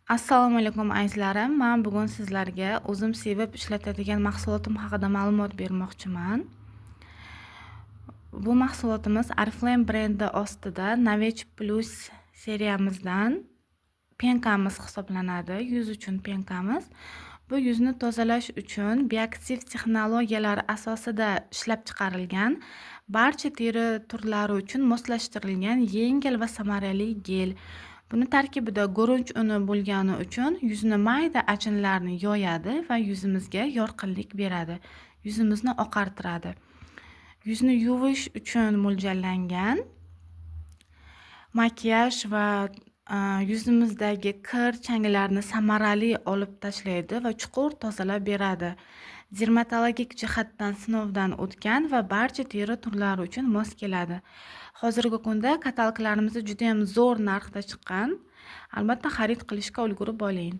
Assalomu alaykum azizlarim. Men bugun sizlarga o'zim sevib ishlatadigan mahsulotim haqida ma'lumot bermoqchiman. Bu mahsulotimiz Oriflame brendi ostida Novech Plus seriyamizdan penkamiz hisoblanadi. Yuz uchun penkamiz. Bu yuzni tozalash uchun bioaktiv texnologiyalar asosida ishlab chiqarilgan, barcha teri turlari uchun moslashtirilgan yengil va samarali gel. Buni tarkibida guruch uni bo'lgani uchun yuzni mayda ajinlarni yoyadi va yuzimizga yorqinlik beradi. Yuzimizni oqartiradi. Yuzni yuvish uchun mo'ljallangan. Makiyaj va yuzimizdagi kir, changlarni samarali olib tashlaydi va chuqur tozalab beradi. Dermatologik jihatdan sinovdan o'tgan va barcha teri turlari uchun mos keladi. Hozirgi kunda kataloglarimizda juda ham zo'r narxda chiqqan. Albatta xarid qilishga ulgurib oling.